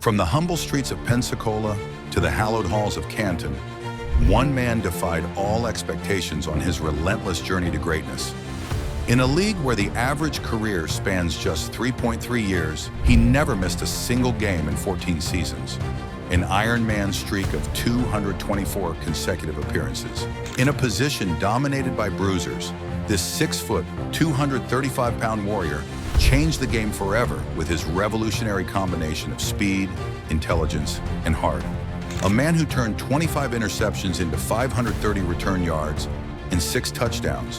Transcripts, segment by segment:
From the humble streets of Pensacola to the hallowed halls of Canton, one man defied all expectations on his relentless journey to greatness. In a league where the average career spans just 3.3 years, he never missed a single game in 14 seasons, an Iron Man streak of 224 consecutive appearances. In a position dominated by bruisers, this 6-foot, 235-pound warrior changed the game forever with his revolutionary combination of speed, intelligence, and heart. A man who turned 25 interceptions into 530 return yards and 6 touchdowns,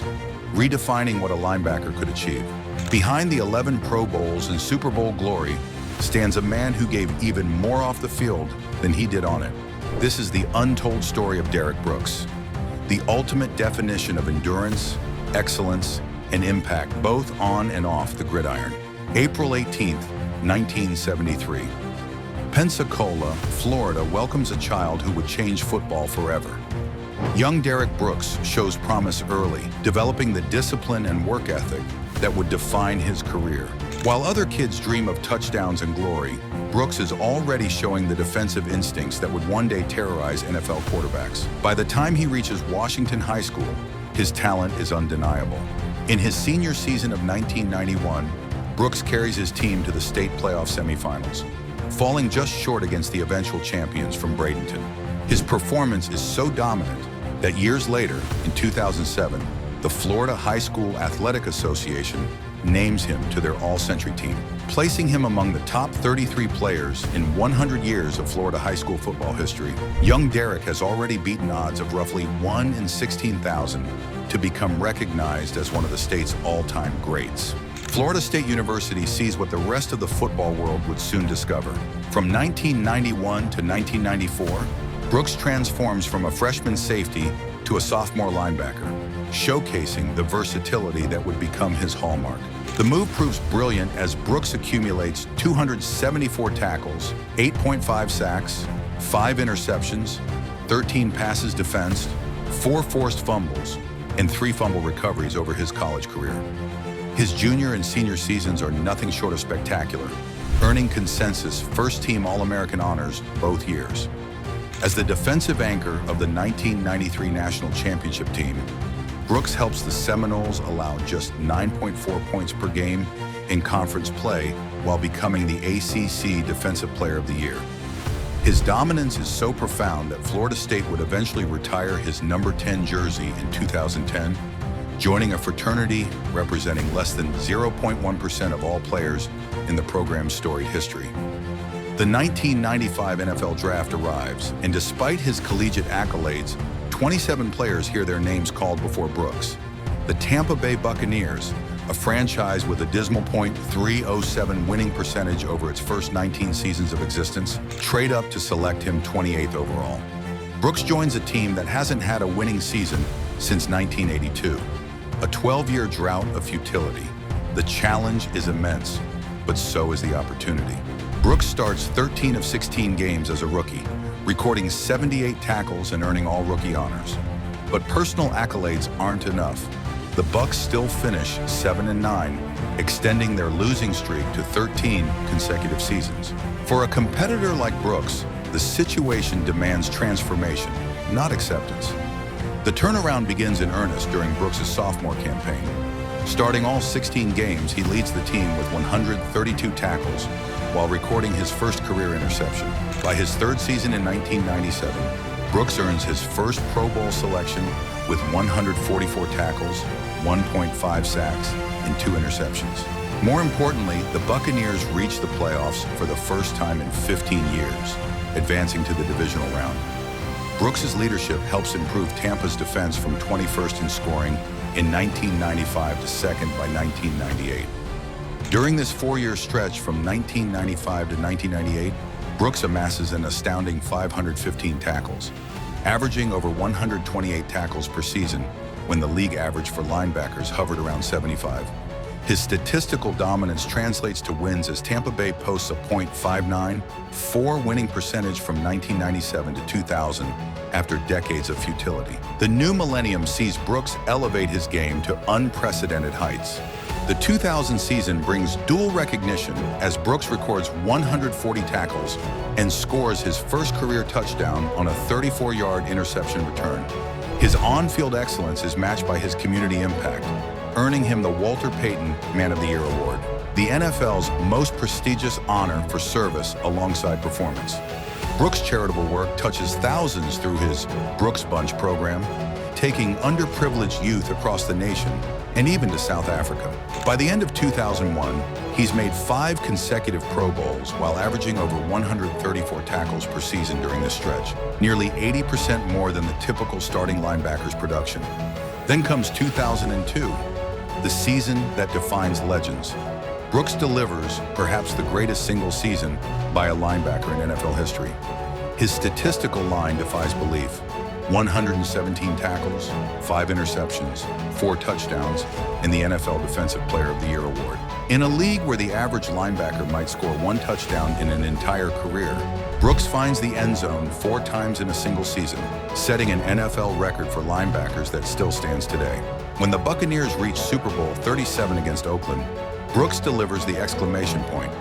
redefining what a linebacker could achieve. Behind the 11 Pro Bowls and Super Bowl glory stands a man who gave even more off the field than he did on it. This is the untold story of Derrick Brooks, the ultimate definition of endurance, excellence, and impact both on and off the gridiron. April 18th, 1973. Pensacola, Florida welcomes a child who would change football forever. Young Derrick Brooks shows promise early, developing the discipline and work ethic that would define his career. While other kids dream of touchdowns and glory, Brooks is already showing the defensive instincts that would one day terrorize NFL quarterbacks. By the time he reaches Washington High School, his talent is undeniable. In his senior season of 1991, Brooks carries his team to the state playoff semifinals, falling just short against the eventual champions from Bradenton. His performance is so dominant that years later, in 2007, the Florida High School Athletic Association names him to their all-century team, placing him among the top 33 players in 100 years of Florida high school football history. Young Derrick has already beaten odds of roughly 1 in 16,000 to become recognized as one of the state's all-time greats. Florida State University sees what the rest of the football world would soon discover. From 1991 to 1994, Brooks transforms from a freshman safety to a sophomore linebacker, showcasing the versatility that would become his hallmark. The move proves brilliant as Brooks accumulates 274 tackles, 8.5 sacks, 5 interceptions, 13 passes defensed, 4 forced fumbles, and 3 fumble recoveries over his college career. His junior and senior seasons are nothing short of spectacular, earning consensus first-team All-American honors both years. As the defensive anchor of the 1993 National Championship team, Brooks helps the Seminoles allow just 9.4 points per game in conference play while becoming the ACC Defensive Player of the Year. His dominance is so profound that Florida State would eventually retire his number 10 jersey in 2010, joining a fraternity representing less than 0.1% of all players in the program's storied history. The 1995 NFL Draft arrives, and despite his collegiate accolades, 27 players hear their names called before Brooks. The Tampa Bay Buccaneers, a franchise with a dismal .307 winning percentage over its first 19 seasons of existence, trade up to select him 28th overall. Brooks joins a team that hasn't had a winning season since 1982, a 12-year drought of futility. The challenge is immense, but so is the opportunity. Brooks starts 13 of 16 games as a rookie, recording 78 tackles and earning all-rookie honors. But personal accolades aren't enough. The Bucs still finish 7-9, extending their losing streak to 13 consecutive seasons. For a competitor like Brooks, the situation demands transformation, not acceptance. The turnaround begins in earnest during Brooks' sophomore campaign. Starting all 16 games, he leads the team with 132 tackles, while recording his first career interception. By his third season in 1997, Brooks earns his first Pro Bowl selection with 144 tackles, 1.5 sacks, and 2 interceptions. More importantly, the Buccaneers reach the playoffs for the first time in 15 years, advancing to the divisional round. Brooks' leadership helps improve Tampa's defense from 21st in scoring in 1995 to 2nd by 1998. During this 4-year stretch from 1995 to 1998, Brooks amasses an astounding 515 tackles, averaging over 128 tackles per season when the league average for linebackers hovered around 75. His statistical dominance translates to wins as Tampa Bay posts a .59 winning percentage from 1997 to 2000 after decades of futility. The new millennium sees Brooks elevate his game to unprecedented heights. The 2000 season brings dual recognition as Brooks records 140 tackles and scores his first career touchdown on a 34-yard interception return. His on-field excellence is matched by his community impact, earning him the Walter Payton Man of the Year award, the NFL's most prestigious honor for service alongside performance. Brooks' charitable work touches thousands through his Brooks Bunch program, taking underprivileged youth across the nation and even to South Africa. By the end of 2001, he's made 5 consecutive Pro Bowls while averaging over 134 tackles per season during this stretch, nearly 80% more than the typical starting linebacker's production. Then comes 2002, the season that defines legends. Brooks delivers perhaps the greatest single season by a linebacker in NFL history. His statistical line defies belief. 117 tackles, 5 interceptions, 4 touchdowns, and the NFL Defensive Player of the Year award. In a league where the average linebacker might score 1 touchdown in an entire career, Brooks finds the end zone 4 times in a single season, setting an NFL record for linebackers that still stands today. When the Buccaneers reach Super Bowl 37 against Oakland, Brooks delivers the exclamation point,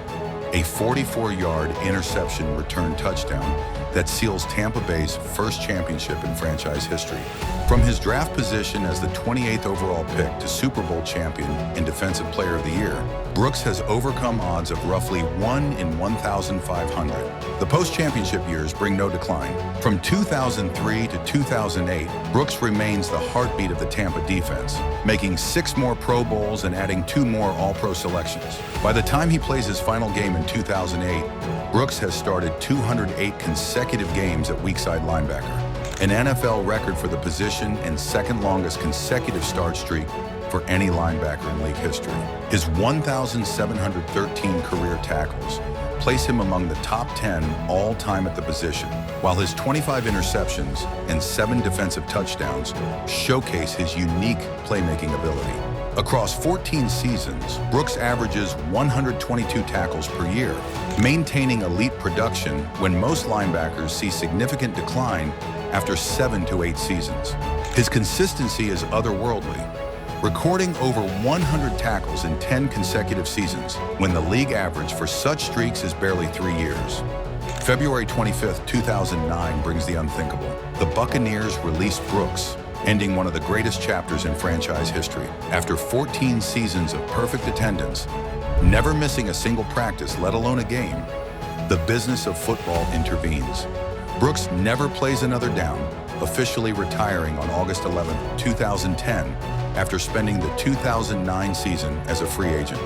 a 44-yard interception return touchdown that seals Tampa Bay's first championship in franchise history. From his draft position as the 28th overall pick to Super Bowl champion and Defensive Player of the Year, Brooks has overcome odds of roughly 1 in 1,500. The post-championship years bring no decline. From 2003 to 2008, Brooks remains the heartbeat of the Tampa defense, making 6 more Pro Bowls and adding 2 more All-Pro selections. By the time he plays his final game in 2008, Brooks has started 208 consecutive games at weak side linebacker, an NFL record for the position and second longest consecutive start streak for any linebacker in league history. His 1,713 career tackles place him among the top 10 all-time at the position, while his 25 interceptions and 7 defensive touchdowns showcase his unique playmaking ability. Across 14 seasons, Brooks averages 122 tackles per year, maintaining elite production when most linebackers see significant decline after 7 to 8 seasons. His consistency is otherworldly, recording over 100 tackles in 10 consecutive seasons, when the league average for such streaks is barely 3 years. February 25, 2009 brings the unthinkable. The Buccaneers released Brooks, ending one of the greatest chapters in franchise history. After 14 seasons of perfect attendance, never missing a single practice, let alone a game, the business of football intervenes. Brooks never plays another down, officially retiring on August 11, 2010, after spending the 2009 season as a free agent.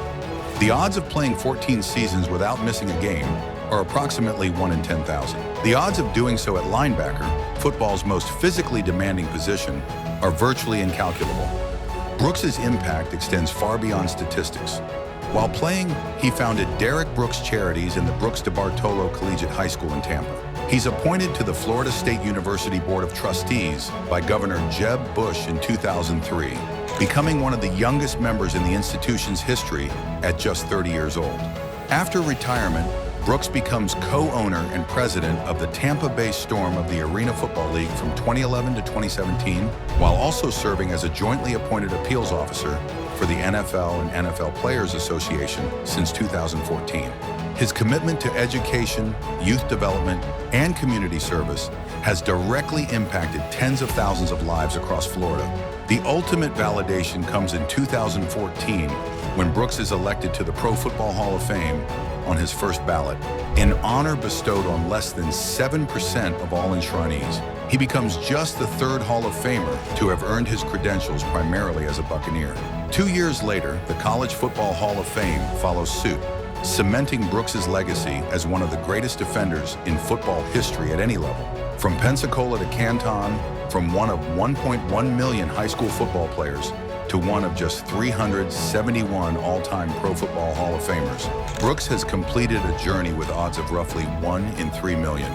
The odds of playing 14 seasons without missing a game are approximately 1 in 10,000. The odds of doing so at linebacker, football's most physically demanding position, are virtually incalculable. Brooks's impact extends far beyond statistics. While playing, he founded Derrick Brooks Charities in the Brooks de Bartolo Collegiate High School in Tampa. He's appointed to the Florida State University Board of Trustees by Governor Jeb Bush in 2003, becoming one of the youngest members in the institution's history at just 30 years old. After retirement, Brooks becomes co-owner and president of the Tampa Bay Storm of the Arena Football League from 2011 to 2017, while also serving as a jointly appointed appeals officer for the NFL and NFL Players Association since 2014. His commitment to education, youth development, and community service has directly impacted tens of thousands of lives across Florida. The ultimate validation comes in 2014 when Brooks is elected to the Pro Football Hall of Fame on his first ballot, an honor bestowed on less than 7% of all enshrinees. He becomes just the 3rd Hall of Famer to have earned his credentials primarily as a Buccaneer. 2 years later, the College Football Hall of Fame follows suit, cementing Brooks's legacy as one of the greatest defenders in football history at any level. From Pensacola to Canton, from one of 1.1 million high school football players to one of just 371 all-time Pro Football Hall of Famers, Brooks has completed a journey with odds of roughly 1 in 3 million.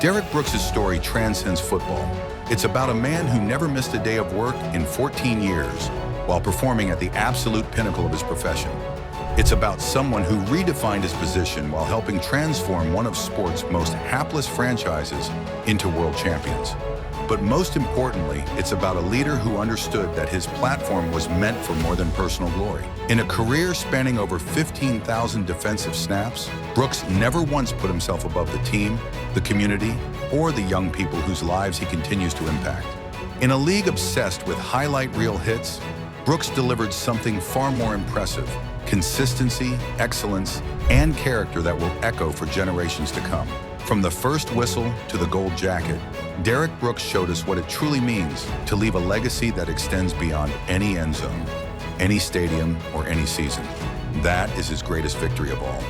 Derrick Brooks' story transcends football. It's about a man who never missed a day of work in 14 years while performing at the absolute pinnacle of his profession. It's about someone who redefined his position while helping transform one of sport's most hapless franchises into world champions. But most importantly, it's about a leader who understood that his platform was meant for more than personal glory. In a career spanning over 15,000 defensive snaps, Brooks never once put himself above the team, the community, or the young people whose lives he continues to impact. In a league obsessed with highlight reel hits, Brooks delivered something far more impressive: consistency, excellence, and character that will echo for generations to come. From the first whistle to the gold jacket, Derrick Brooks showed us what it truly means to leave a legacy that extends beyond any end zone, any stadium, or any season. That is his greatest victory of all.